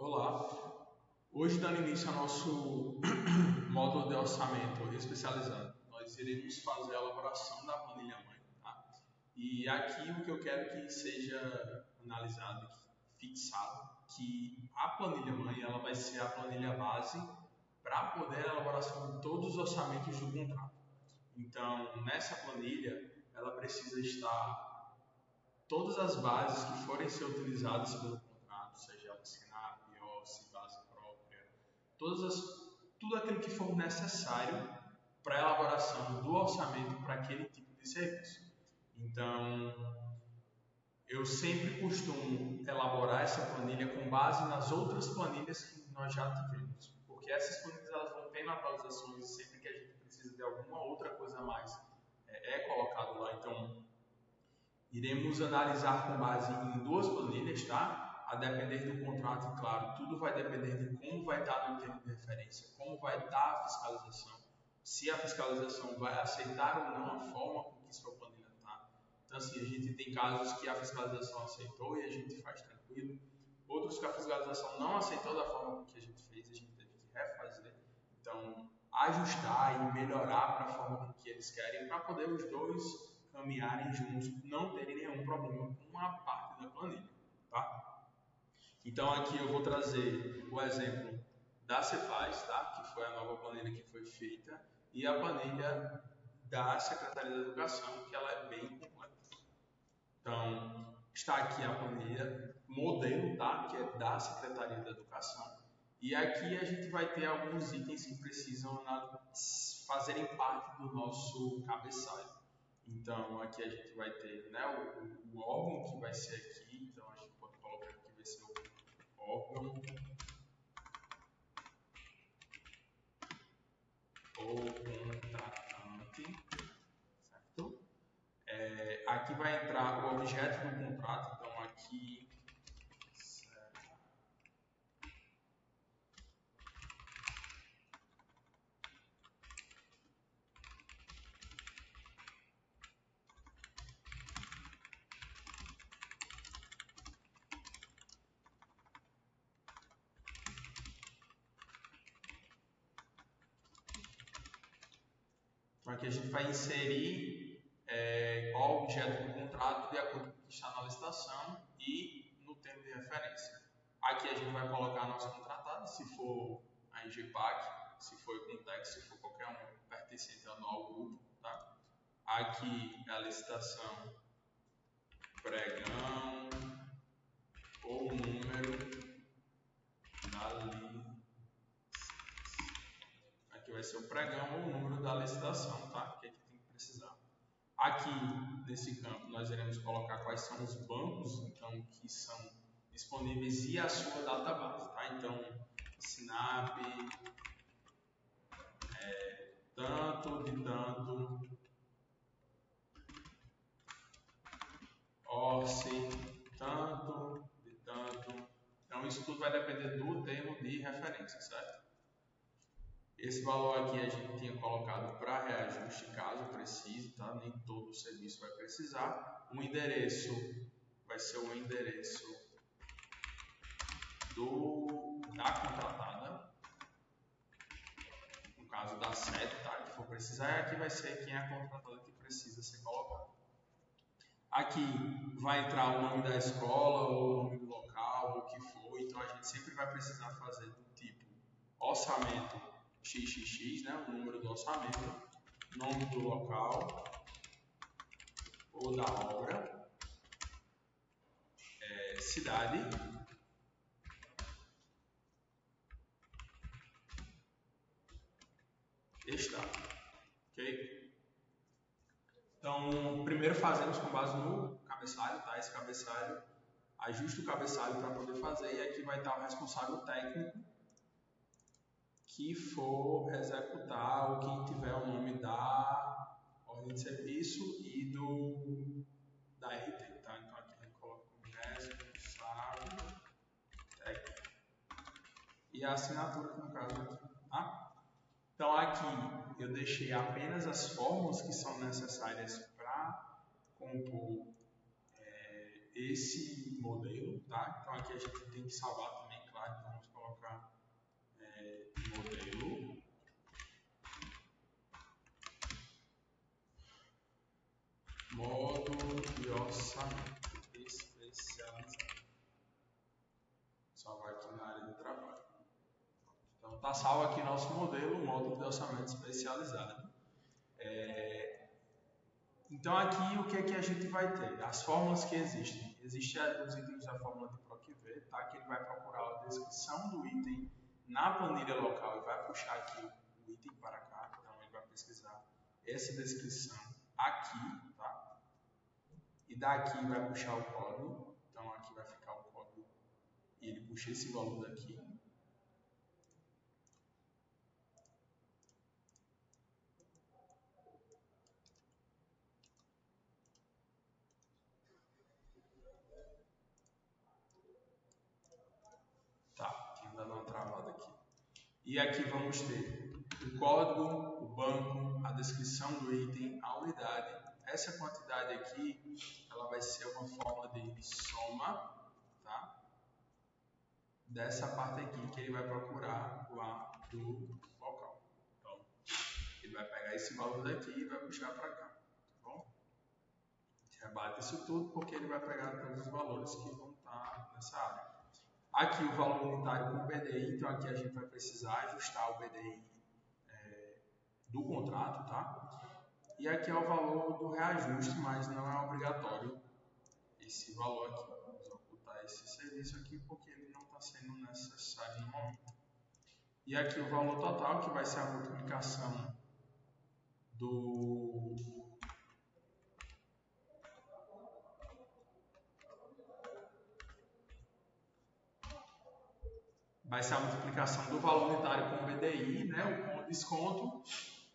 Olá, hoje dando início ao nosso módulo de orçamento especializado, nós iremos fazer a elaboração da planilha mãe, tá? E aqui o que eu quero que seja analisado, fixado, que a planilha mãe ela vai ser a planilha base para poder a elaboração de todos os orçamentos do contrato. Então, nessa planilha, ela precisa estar todas as bases que forem ser utilizadas pelo contrato, seja ela SNAP, OSS, base própria, tudo aquilo que for necessário para a elaboração do orçamento para aquele tipo de serviço. Então, eu sempre costumo elaborar essa planilha com base nas outras planilhas que nós já tivemos, porque essas planilhas elas vão tendo atualizações e sempre que a gente precisa de alguma outra coisa a mais é colocado lá. Então, iremos analisar com base em duas planilhas, tá? A depender do contrato, claro, tudo vai depender de como vai estar no termo de referência, como vai estar a fiscalização, se a fiscalização vai aceitar ou não a forma com que sua planilha está. Então, assim, a gente tem casos que a fiscalização aceitou e a gente faz tranquilo, outros que a fiscalização não aceitou da forma com que a gente fez, a gente teve que refazer. Então, ajustar e melhorar para a forma com que eles querem, para poder os dois caminharem juntos, não terem nenhum problema com uma parte da planilha, tá? Então aqui eu vou trazer o exemplo da Cepaz, tá? Que foi a nova planilha que foi feita, e a planilha da Secretaria da Educação, que ela é bem completa. Então, está aqui a planilha modelo, tá? Que é da Secretaria da Educação. E aqui a gente vai ter alguns itens que precisam fazerem parte do nosso cabeçalho. Então, aqui a gente vai ter, né, o órgão que vai ser aqui. Então, a gente pode colocar aqui que vai ser o órgão ou contratante, certo? Aqui vai entrar o objeto do contrato. Então, aqui Então, aqui a gente vai inserir qual o objeto do contrato de acordo com o que está na licitação e no termo de referência. Aqui a gente vai colocar nosso contratado, se for a IGPAC, se for a Contex, se for qualquer um pertencente ao grupo. Tá? Aqui a licitação, pregão ou número da licitação. Aqui vai ser o pregão ou o número da licitação, tá? Que aqui tem que precisar. Aqui, nesse campo, nós iremos colocar quais são os bancos, então, que são disponíveis e a sua database, tá? Então, SNAP, tanto de tanto, OSS, tanto de tanto. Então, isso tudo vai depender do termo de referência, certo? Esse valor aqui a gente tinha colocado para reajuste, caso precise, tá? Nem todo o serviço vai precisar. O endereço vai ser o endereço da contratada, no caso da sede, tá? Que for precisar, e aqui vai ser quem é a contratada que precisa ser colocado. Aqui vai entrar o nome da escola, ou o nome do local, ou o que for, então a gente sempre vai precisar fazer do tipo orçamento XXX, né, o número do orçamento, nome do local ou da obra, cidade, estado, ok? Então, primeiro fazemos com base no cabeçalho, tá? Esse cabeçalho, ajuste o cabeçalho para poder fazer, e aqui vai estar o responsável técnico que for executar ou quem tiver o nome da ordem de serviço e da RT, tá? Então aqui a gente coloca como responsável técnico e a assinatura, que no caso aqui, tá? Então aqui eu deixei apenas as fórmulas que são necessárias para compor esse modelo, tá? Então aqui a gente tem que salvar também, claro, então modelo módulo de orçamento especializado. Salvar aqui na área de trabalho. Então está salvo aqui nosso modelo módulo de orçamento especializado. Então aqui o que é que a gente vai ter? As fórmulas que existem. Existem os itens da fórmula de PROC-V, tá? Que ele vai procurar a descrição do item na planilha local e vai puxar aqui o item para cá. Então ele vai pesquisar essa descrição aqui, tá? E daqui vai puxar o código. Então aqui vai ficar o código e ele puxa esse valor daqui. Dando uma travada aqui. E aqui vamos ter o código, o banco, a descrição do item, a unidade. Essa quantidade aqui, ela vai ser uma forma de soma, tá? Dessa parte aqui que ele vai procurar lá do local. Então, ele vai pegar esse valor daqui e vai puxar para cá, tá bom? Rebate isso tudo porque ele vai pegar todos os valores que vão estar nessa área. Aqui o valor unitário com o BDI, então aqui a gente vai precisar ajustar o BDI do contrato, tá? E aqui é o valor do reajuste, mas não é obrigatório esse valor aqui. Vamos ocultar esse serviço aqui porque ele não está sendo necessário no momento. E aqui o valor total, que vai ser a multiplicação do vai ser a multiplicação do valor unitário com o BDI, né, com o desconto,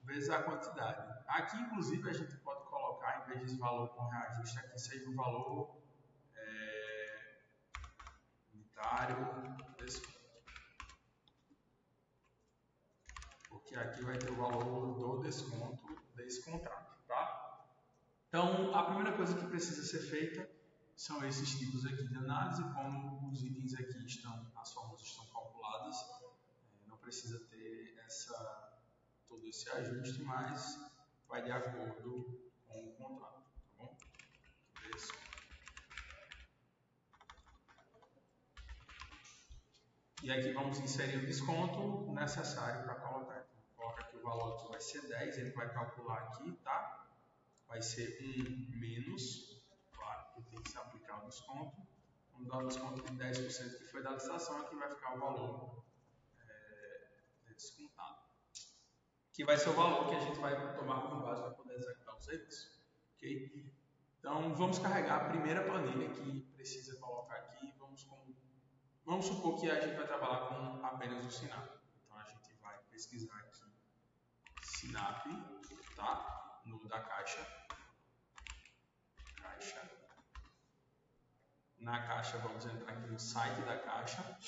vezes a quantidade. Aqui, inclusive, a gente pode colocar, em vez desse valor com reajuste, aqui seja o valor unitário desconto. Porque aqui vai ter o valor do desconto desse contrato, tá? Então, a primeira coisa que precisa ser feita são esses tipos aqui de análise, como os itens aqui estão, as fórmulas estão calculadas, não precisa ter todo esse ajuste, mas vai de acordo com o contrato, tá bom? E aqui vamos inserir o desconto necessário para colocar. Então, coloca aqui o valor que vai ser 10, ele vai calcular aqui, tá? Vai ser 1 menos, claro que tem que se aplicar o desconto. Vamos dar o desconto de 10% que foi da licitação, aqui vai ficar o valor descontado. Que vai ser o valor que a gente vai tomar como base para poder executar o serviço. Ok? Então, vamos carregar a primeira planilha que precisa colocar aqui. Vamos supor que a gente vai trabalhar com apenas o SINAP. Então, a gente vai pesquisar aqui SINAP, tá? No da caixa. Na caixa, vamos entrar aqui no site da caixa.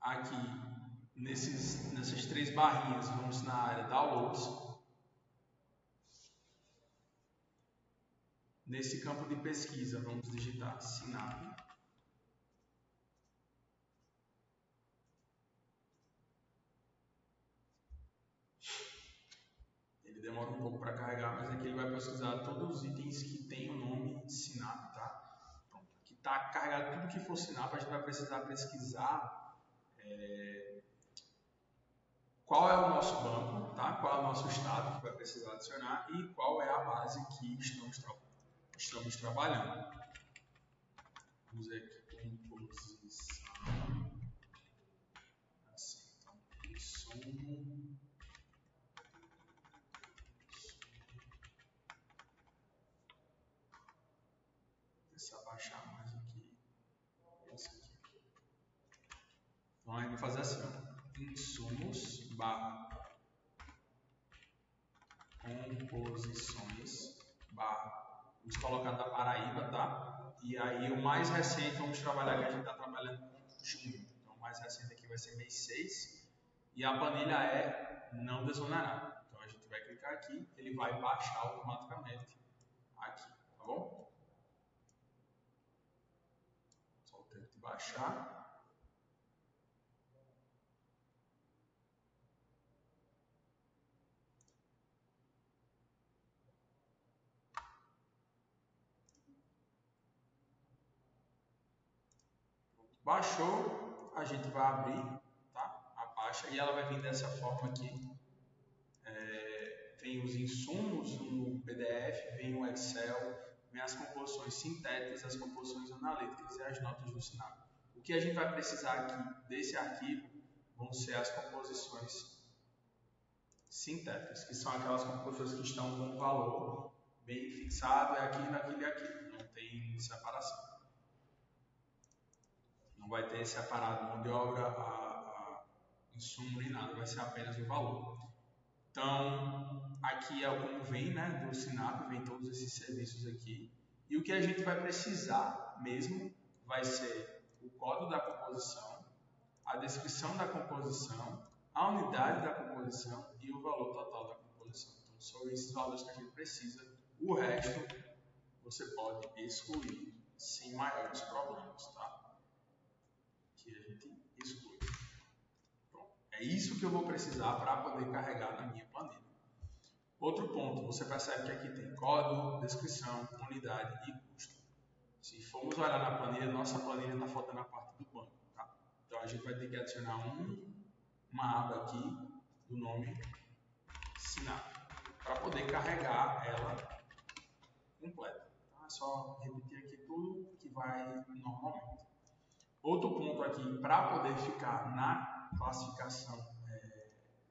Aqui, nessas três barrinhas, vamos na área Downloads. Nesse campo de pesquisa, vamos digitar SINAP. Ele demora um pouco para carregar, mas aqui ele vai pesquisar todos os itens que tem o nome SINAP, tá? Pronto. Aqui está carregado tudo que for SINAP, a gente vai precisar pesquisar qual é o nosso banco, tá? Qual é o nosso estado que vai precisar adicionar e qual é a base que estamos trabalhando. Vamos ver aqui composição. Assim, então, insumo. Deixa eu abaixar mais aqui. Esse aqui. Então, aí vai fazer assim, ó. Insumos barra composições barra, vamos colocar da Paraíba, tá? E aí o mais recente, vamos trabalhar que a gente está trabalhando com junho. Então o mais recente aqui vai ser mês 6 e a planilha é não desonará. Então a gente vai clicar aqui, ele vai baixar automaticamente aqui, tá bom? baixar. Baixou, a gente vai abrir, tá? A pasta e ela vai vir dessa forma aqui. Vem os insumos no PDF, vem o Excel, vem as composições sintéticas, as composições analíticas e as notas do SINAP. O que a gente vai precisar aqui desse arquivo vão ser as composições sintéticas, que são aquelas composições que estão com um valor bem fixado, é aqui, naquele e aqui, não tem separação. Não vai ter separado mão de obra, insumo nem nada, vai ser apenas o valor. Então, aqui é como vem, né, do SINAP, vem todos esses serviços aqui. E o que a gente vai precisar mesmo vai ser o código da composição, a descrição da composição, a unidade da composição e o valor total da composição. Então, são esses valores que a gente precisa. O resto você pode excluir sem maiores problemas, tá? Que a gente exclui. Pronto. É isso que eu vou precisar para poder carregar na minha planilha. Outro ponto, você percebe que aqui tem código, descrição, unidade e custo. Se formos olhar na planilha, nossa planilha está faltando a parte do banco. Tá? Então a gente vai ter que adicionar uma aba aqui do nome SINAP para poder carregar ela completa. Então é só repetir aqui tudo que vai normalmente. Outro ponto aqui, para poder ficar na classificação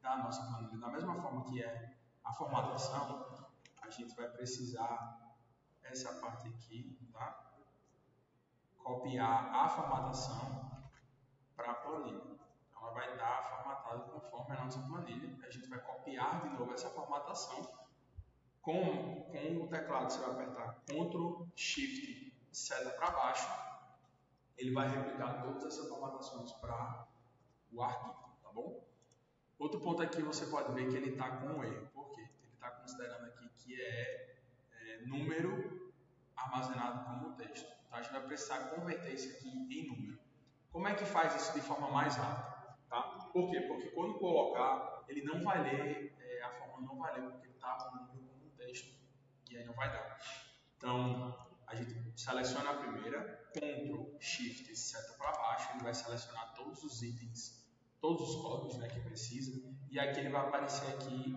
da nossa planilha, da mesma forma que é a formatação, a gente vai precisar essa parte aqui, tá? Copiar a formatação para a planilha. Então, ela vai estar formatada conforme a nossa planilha. A gente vai copiar de novo essa formatação. Com o teclado, você vai apertar Ctrl, Shift, seta para baixo. Ele vai replicar todas essas formatações para o arquivo, tá bom? Outro ponto aqui, você pode ver que ele está com um erro. Por quê? Ele está considerando aqui que é número armazenado como texto. Então, a gente vai precisar converter isso aqui em número. Como é que faz isso de forma mais rápida? Tá? Por quê? Porque quando colocar, ele não vai ler, a forma não vai ler, porque ele está com o número como texto, e aí não vai dar. Então, a gente seleciona a primeira, Ctrl, Shift, seta para baixo, ele vai selecionar todos os itens, todos os códigos, né, que precisa, e aqui ele vai aparecer aqui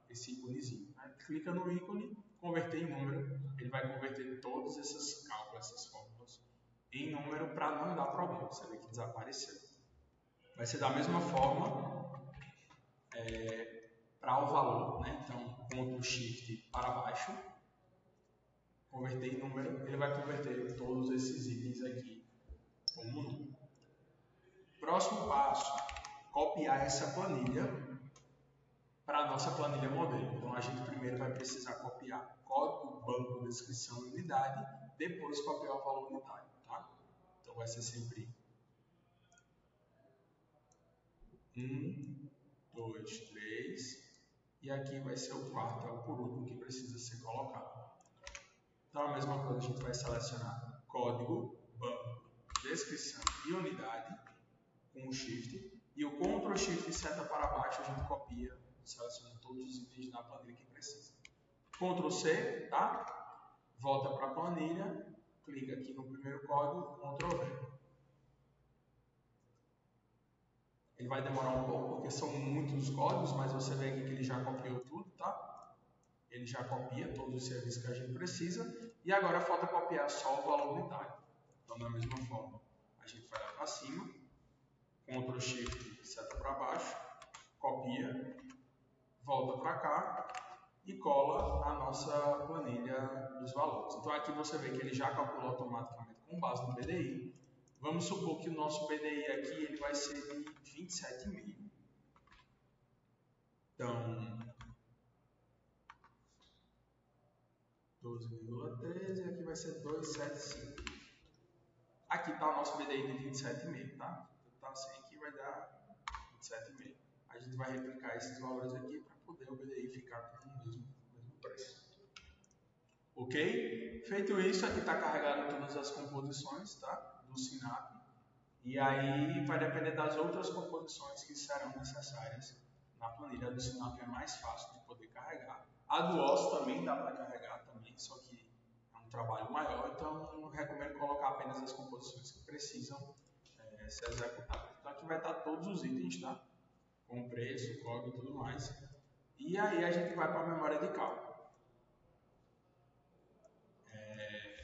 esse íconezinho. Né? Clica no ícone, converter em número, ele vai converter todos esses cálculos, essas fórmulas, em número para não dar problema. Você vê que desapareceu. Vai ser da mesma forma para o valor, né? Então, Ctrl Shift para baixo, converter em número, ele vai converter todos esses itens aqui como número. Próximo passo, copiar essa planilha para a nossa planilha modelo. Então, a gente primeiro vai precisar copiar código, banco, descrição e unidade, depois copiar o valor unitário, tá? Então, vai ser sempre 1, 2, 3, e aqui vai ser o quarto, é o por último que precisa ser colocado. Então, a mesma coisa, a gente vai selecionar código, banco, descrição e unidade com o Shift, e o Ctrl Shift e seta para baixo a gente copia, seleciona todos os itens da planilha que precisa. Ctrl C, tá? Volta para a planilha, clica aqui no primeiro código, Ctrl V. Ele vai demorar um pouco, porque são muitos códigos, mas você vê aqui que ele já copiou tudo, tá? Ele já copia todos os serviços que a gente precisa, e agora falta copiar só o valor unitário. Então, da mesma forma, a gente vai lá para cima, Ctrl Shift, seta para baixo, copia, volta para cá e cola a nossa planilha dos valores. Então, aqui você vê que ele já calculou automaticamente com base no BDI. Vamos supor que o nosso BDI aqui ele vai ser de 27,5. Então, 12,13 e aqui vai ser 275. Aqui está o nosso BDI de 27,5, tá? Então, assim, aqui vai dar 27,5. A gente vai replicar esses valores aqui para poder o BDI ficar com o mesmo preço. Ok? Feito isso, aqui está carregado todas as composições, tá? do SINAP, e aí vai depender das outras composições que serão necessárias na planilha. A do SINAP é mais fácil de poder carregar. A do OSS também dá para carregar também, só que é um trabalho maior, então eu recomendo colocar apenas as composições que precisam ser executadas. Então aqui vai estar todos os itens, tá? Com preço, código e tudo mais. E aí a gente vai para a memória de cálculo.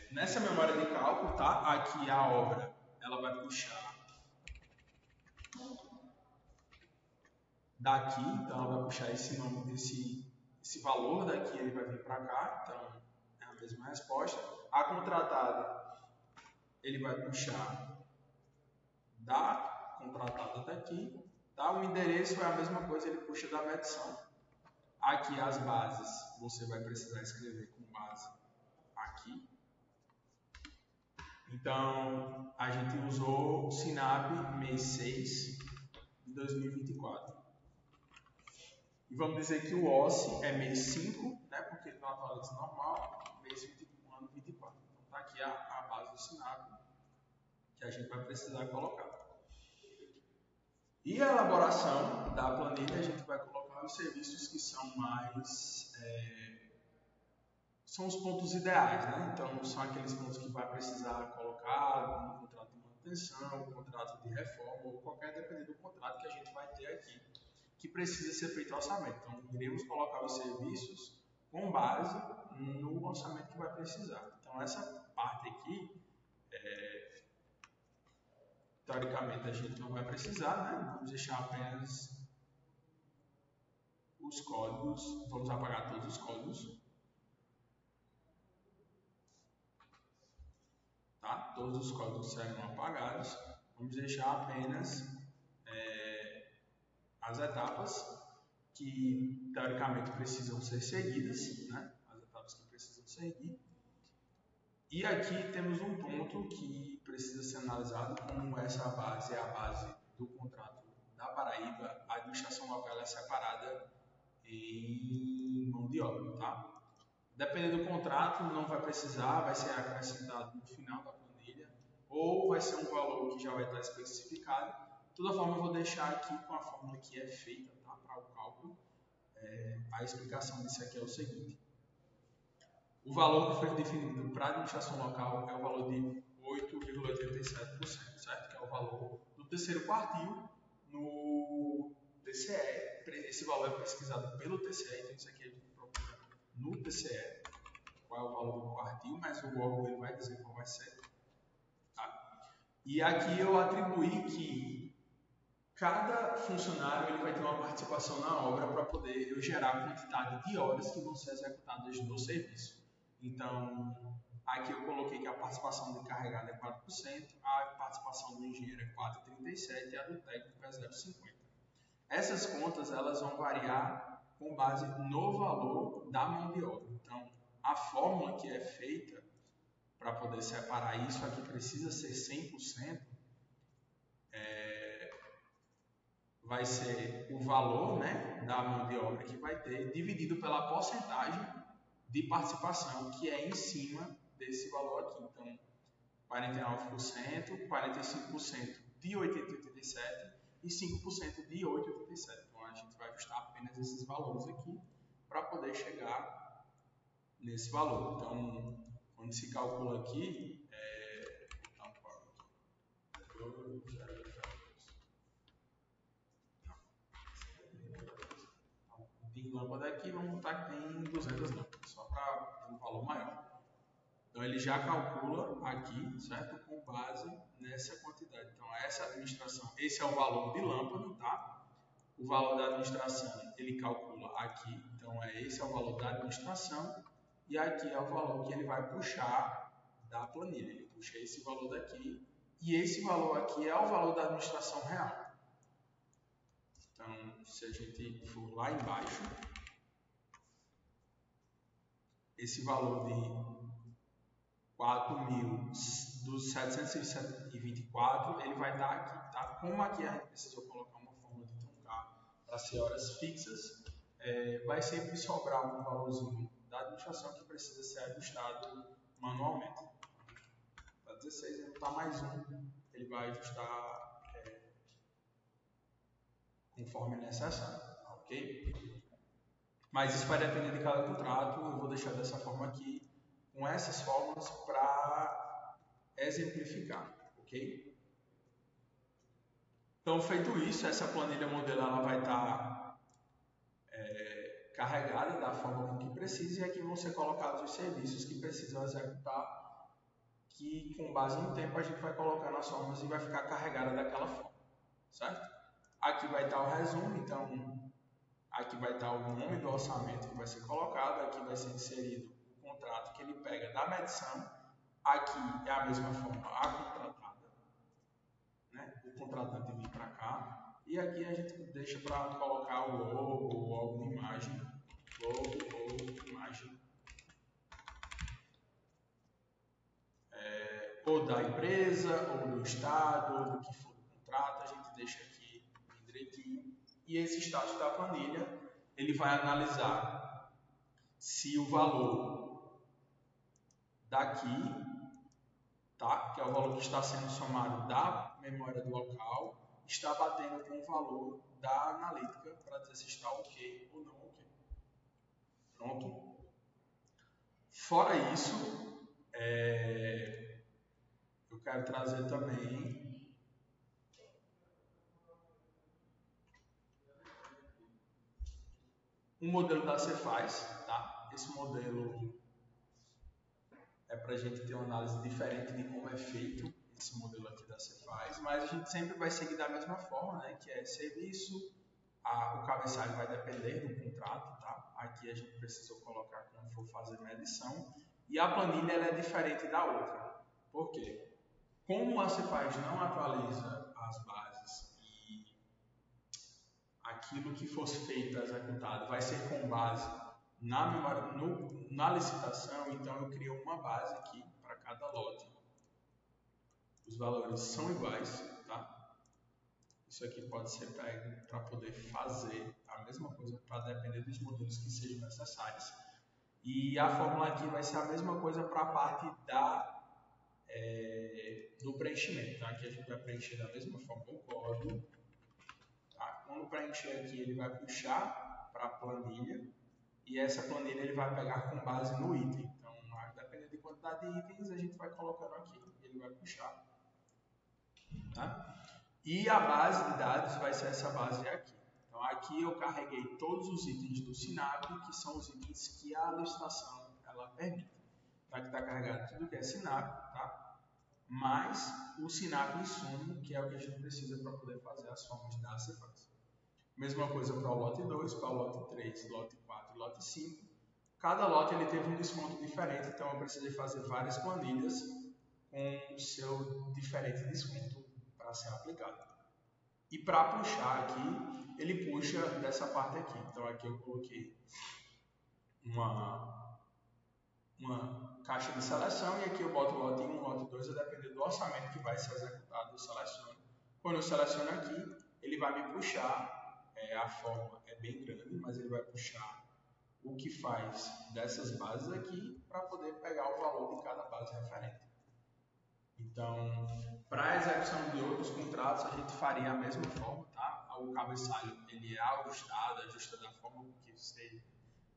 Nessa memória de cálculo, tá? Aqui a obra, ela vai puxar daqui, então ela vai puxar esse valor daqui, ele vai vir para cá, então é a mesma resposta. A contratada, ele vai puxar da contratada daqui, tá? O endereço é a mesma coisa, ele puxa da medição. Aqui as bases, você vai precisar escrever com base aqui. Então, a gente usou o SINAP mês 6 de 2024. E vamos dizer que o OSS é mês 5, né, porque ele não atualiza normal, mês 21, ano 24. Então, está aqui a base do SINAP que a gente vai precisar colocar. E a elaboração da planilha, a gente vai colocar os serviços que são mais... são os pontos ideais, né? Então, são aqueles pontos que vai precisar colocar no contrato de manutenção, contrato de reforma, ou qualquer dependendo do contrato que a gente vai ter aqui, que precisa ser feito orçamento. Então, iremos colocar os serviços com base no orçamento que vai precisar. Então, essa parte aqui, teoricamente, a gente não vai precisar, né? Vamos deixar apenas os códigos, vamos apagar todos os códigos. Tá? Todos os códigos serão apagados. Vamos deixar apenas as etapas que teoricamente precisam ser seguidas, né? As etapas que precisam seguir. E aqui temos um ponto que precisa ser analisado, como essa base é a base do contrato da Paraíba, a administração local é separada em mão de obra, tá? Dependendo do contrato, não vai precisar, vai ser acrescentado no final da planilha, ou vai ser um valor que já vai estar especificado. De toda forma, eu vou deixar aqui com a fórmula que é feita, tá? Para o cálculo. A explicação disso aqui é o seguinte. O valor que foi definido para a administração local é o valor de 8,87%, certo? Que é o valor do terceiro quartil no TCE. Esse valor é pesquisado pelo TCE, então isso aqui a gente procura no TCE, qual é o valor do quartil, mas o órgão ele vai dizer qual vai ser. Tá? E aqui eu atribuí que cada funcionário ele vai ter uma participação na obra para poder eu gerar a quantidade de horas que vão ser executadas no serviço. Então, aqui eu coloquei que a participação do encarregado é 4%, a participação do engenheiro é 4,37% e a do técnico é 0,50%. Essas contas elas vão variar com base no valor da mão de obra. Então, a fórmula que é feita para poder separar isso aqui precisa ser 100%, vai ser o valor, né, da mão de obra que vai ter, dividido pela porcentagem de participação que é em cima desse valor aqui. Então, 49%, 45% de 8,87% e 5% de 8,87%. Então, a gente vai ajustar apenas esses valores aqui para poder chegar nesse valor. Então, quando se calcula aqui, tem lâmpada aqui, vamos botar que tem 200 lâmpadas, só para ter um valor maior. Então, ele já calcula aqui, certo? Com base nessa quantidade. Então, essa administração, esse é o valor de lâmpada, tá? O valor da administração, ele calcula aqui. Então, esse é o valor da administração. E aqui é o valor que ele vai puxar da planilha. Ele puxa esse valor daqui. E esse valor aqui é o valor da administração real. Então, se a gente for lá embaixo, esse valor de 4.724, ele vai dar aqui, tá? Como aqui a gente precisou colocar uma forma de truncar para ser horas fixas, vai sempre sobrar um valorzinho da administração que precisa ser ajustado manualmente. Tá 16, ele botar mais um, ele vai ajustar conforme necessário, ok? Mas isso vai depender de cada contrato, eu vou deixar dessa forma aqui, com essas formas para exemplificar, ok? Então, feito isso, essa planilha modelo ela vai estar carregada da forma que precisa, e aqui vão ser colocados os serviços que precisam executar, que com base no tempo a gente vai colocar nas formas e vai ficar carregada daquela forma, certo? Aqui vai estar o resumo, então aqui vai estar o nome do orçamento que vai ser colocado, aqui vai ser inserido o contrato que ele pega da medição, aqui é a mesma forma a contratada, né? O contratante vir para cá, e aqui a gente deixa para colocar o logo de imagem, logo, imagem, ou da empresa, ou do estado, ou do que for do contrato, a gente deixa aqui direitinho. E esse estágio da planilha, ele vai analisar se o valor daqui, tá, que é o valor que está sendo somado da memória do local, está batendo com o valor da analítica para dizer se está ok ou não ok. Pronto. Fora isso, eu quero trazer também um modelo da Cefaz, tá? Esse modelo é para a gente ter uma análise diferente de como é feito esse modelo aqui da Cefaz, mas a gente sempre vai seguir da mesma forma, né? Que é serviço, o cabeçalho vai depender do contrato, tá? Aqui a gente precisa colocar quando for fazer medição, e a planilha ela é diferente da outra. Por quê? Como a Cefaz não atualiza as bases e aquilo que fosse feito, executado, vai ser com base na memória, na licitação, então eu crio uma base aqui para cada lote. Os valores são iguais, tá? Isso aqui pode ser pego para poder fazer a mesma coisa para depender dos modelos que sejam necessários. E a fórmula aqui vai ser a mesma coisa para a parte do preenchimento, tá? Aqui a gente vai preencher da mesma forma o código. Tá? Quando preencher aqui, ele vai puxar para a planilha, e essa planilha ele vai pegar com base no item. Então, dependendo de quantidade de itens, a gente vai colocando aqui, ele vai puxar. Tá? E a base de dados vai ser essa base aqui. Então, aqui eu carreguei todos os itens do Sinap, que são os itens que a licitação ela permite. Então, aqui está carregado tudo que é Sinap, tá? Mais o Sinap insumo, que é o que a gente precisa para poder fazer as formas da Cefaz. Mesma coisa para o lote 2, para o lote 3, lote 4 e lote 5. Cada lote ele teve um desconto diferente, então eu precisei fazer várias planilhas com o seu diferente desconto para ser aplicado. E para puxar aqui, ele puxa dessa parte aqui. Então aqui eu coloquei uma caixa de seleção, e aqui eu boto o lote 1, o lote 2, a depender do orçamento que vai ser executado, eu seleciono. Quando eu seleciono aqui, ele vai me puxar, a forma é bem grande, mas ele vai puxar o que faz dessas bases aqui para poder pegar o valor de cada base referente. Então, para a execução de outros contratos, a gente faria a mesma forma, tá? O cabeçalho ele é ajustado, ajusta da forma que seja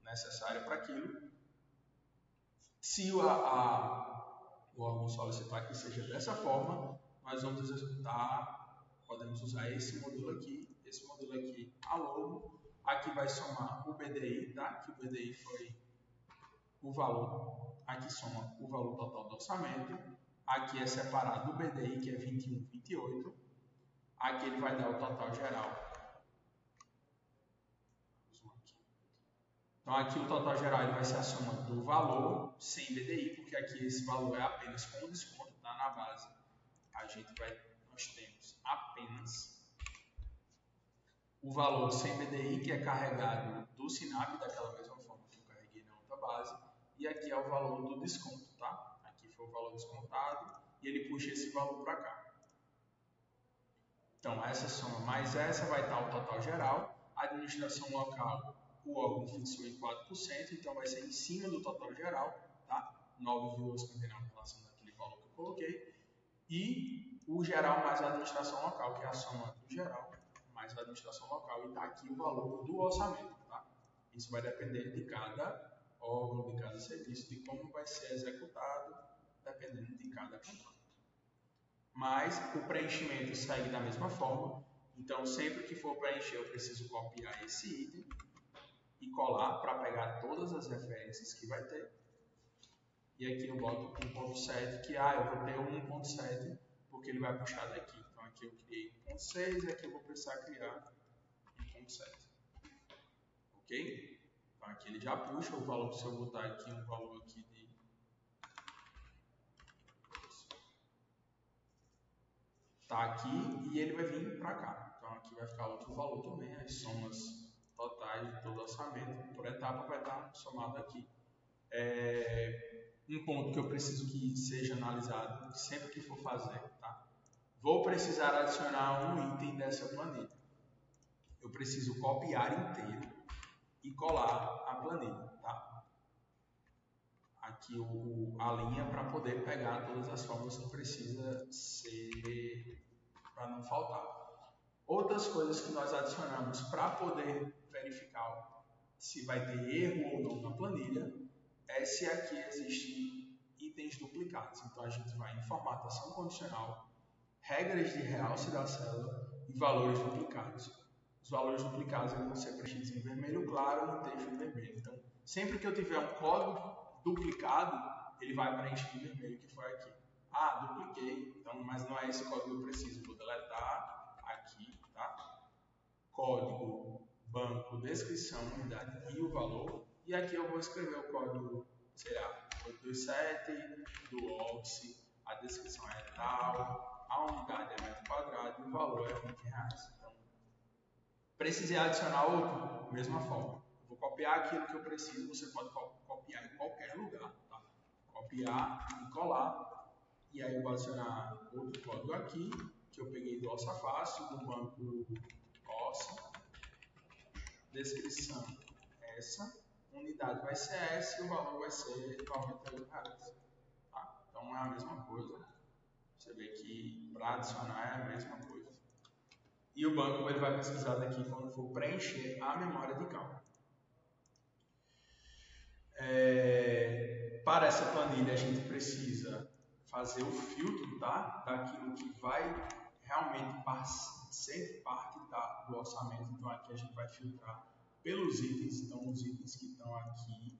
necessário para aquilo. Se o órgão solicitar que seja dessa forma, nós vamos executar, podemos usar esse modelo aqui, a logo. Aqui vai somar o BDI, tá? Que o BDI foi o valor, aqui soma o valor total do orçamento, aqui é separado do BDI, que é 21,28, aqui ele vai dar o total geral. Então aqui o total geral ele vai ser a soma do valor sem BDI, porque aqui esse valor é apenas com desconto, tá? Na base nós temos apenas o valor sem BDI, que é carregado do Sinap, daquela mesma forma que eu carreguei na outra base, e aqui é o valor do desconto, tá? Aqui foi o valor descontado, e ele puxa esse valor para cá. Então, essa soma mais essa vai dar o total geral. A administração local, o órgão fixou em 4%, então vai ser em cima do total geral, tá? 9,59 em relação àquele valor que eu coloquei. e o geral mais a administração local, que é a soma do geral mais a administração local, e está aqui o valor do orçamento. Tá? Isso vai depender de cada órgão, de cada serviço, de como vai ser executado, dependendo de cada contrato. Mas o preenchimento segue da mesma forma. Então, sempre que for preencher, eu preciso copiar esse item e colar para pegar todas as referências que vai ter. E aqui eu boto 1.7, que eu vou ter 1.7 porque ele vai puxar daqui. Então aqui eu criei 1.6 e aqui eu vou precisar criar 1.7. Ok? Então aqui ele já puxa o valor, se eu botar aqui um valor aqui de... Tá aqui e ele vai vir para cá. Então aqui vai ficar outro valor também, as somas totais de todo o orçamento por etapa vai estar somado aqui. Um ponto que eu preciso que seja analisado sempre que for fazer, tá? Vou precisar adicionar um item dessa planilha. Eu preciso copiar inteiro e colar a planilha, tá? Aqui a linha para poder pegar todas as formas que precisa ser para não faltar. Outras coisas que nós adicionamos para poder verificar se vai ter erro ou não na planilha é se aqui existem itens duplicados. Então a gente vai em formatação condicional, regras de realce da célula e valores duplicados. Os valores duplicados vão ser preenchidos em vermelho claro e em texto em vermelho. Então, sempre que eu tiver um código duplicado, ele vai preencher em vermelho, que foi aqui. Dupliquei, então, mas não é esse código que eu preciso. Vou deletar aqui, tá? Código, banco, descrição, unidade e o valor. E aqui eu vou escrever o código, sei lá, 827 do Office, a descrição é tal, a unidade é metro quadrado e o valor é R$20. Então, precisei adicionar outro? Mesma forma. Vou copiar aquilo que eu preciso, você pode copiar em qualquer lugar, tá? Copiar e colar. E aí eu vou adicionar outro código aqui, que eu peguei do Ossa Fácil, do banco Ossa. Descrição essa, unidade vai ser essa e o valor vai ser R$98. Tá? Então é a mesma coisa. Você vê que para adicionar é a mesma coisa. E o banco ele vai precisar daqui quando for preencher a memória de cálculo. Para essa planilha a gente precisa fazer o filtro, tá? Daquilo que vai realmente ser parte do orçamento. Então aqui a gente vai filtrar pelos itens. Então os itens que estão aqui,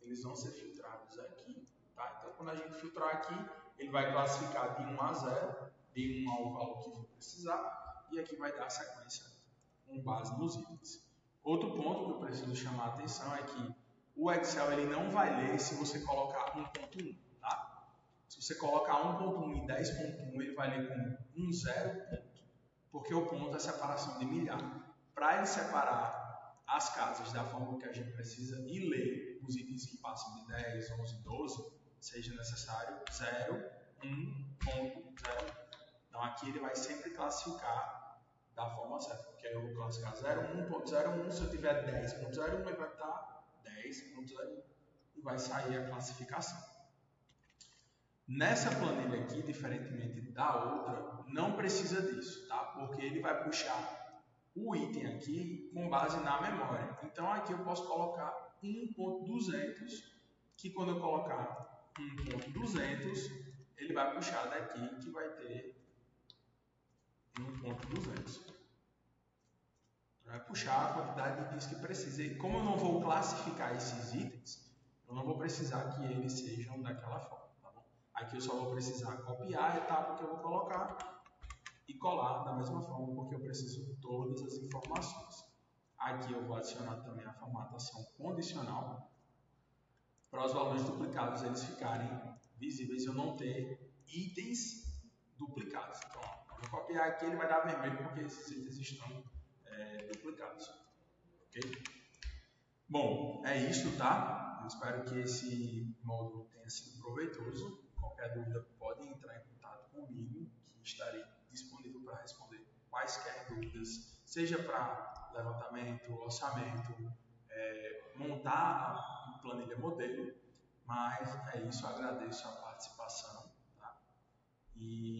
eles vão ser filtrados aqui, tá? Então quando a gente filtrar aqui, ele vai classificar de 1 a 0, de 1 ao valor que for precisar, e aqui vai dar a sequência com base nos itens. Outro ponto que eu preciso chamar a atenção é que o Excel ele não vai ler se você colocar 1.1, tá? Se você colocar 1.1 e 10.1, ele vai ler como 0 ponto, porque o ponto é a separação de milhar. Para ele separar as casas da forma que a gente precisa e ler os itens que passam de 10, 11, 12, seja necessário 0, 1.0. Então aqui ele vai sempre classificar da forma certa, porque aí eu vou classificar 01.01, se eu tiver 10.01, ele vai estar 10.01 e vai sair a classificação. Nessa planilha aqui, diferentemente da outra, não precisa disso, tá? Porque ele vai puxar o item aqui com base na memória. Então aqui eu posso colocar 1.200, que quando eu colocar 1.200, ele vai puxar daqui que vai ter 1.200. Vai puxar a quantidade de itens que precisa. E como eu não vou classificar esses itens, eu não vou precisar que eles sejam daquela forma. Tá bom? Aqui eu só vou precisar copiar a etapa que eu vou colocar e colar da mesma forma, porque eu preciso de todas as informações. Aqui eu vou adicionar também a formatação condicional para os valores duplicados eles ficarem visíveis e eu não ter itens duplicados. Então, ó, eu vou copiar aqui, ele vai dar vermelho porque esses itens estão duplicados. Ok? Bom, é isso, tá? Eu espero que esse módulo tenha sido proveitoso. Qualquer dúvida pode entrar em contato comigo, que estarei disponível para responder quaisquer dúvidas, seja para levantamento, orçamento, montar a planilha modelo, mas é isso, agradeço a participação, tá? E